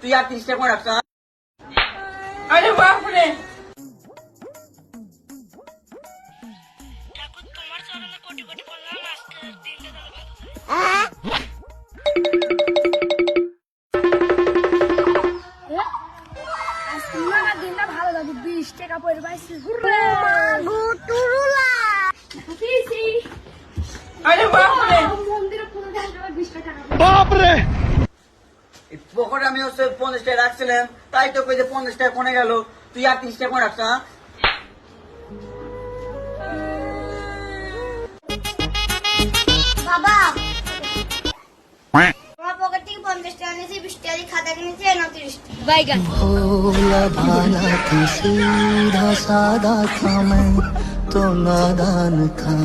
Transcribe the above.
তুই আর 30 টাকা করে রাখছা। আরে বাপরে, ঠাকুর তোমার চরণে কোটি কোটি প্রণাম। আজকের দিনটা যেন ভালো যায়। আজকে আমার দিনটা ভালো যাবে, 20 টাকা পড়ে পাইছি। আরে বাপরে, মন্দিরে পুরো 20 টাকা। বাপরে এই পকেটে আমি হচ্ছে 50 টাকা রাখছিলাম, তাই তো কই যে 50 টাকা কোনে গেল, তুই আর 30 টাকা করে রাখছা। বাবা, আমার পকেট থেকে 50 টাকা নিয়েছি, 20 টাকা দিয়ে খাতা কিনেছি, আর 30 টাকা। বাইগান। भोला भाला था सीधा सादा था मैं तो नादान था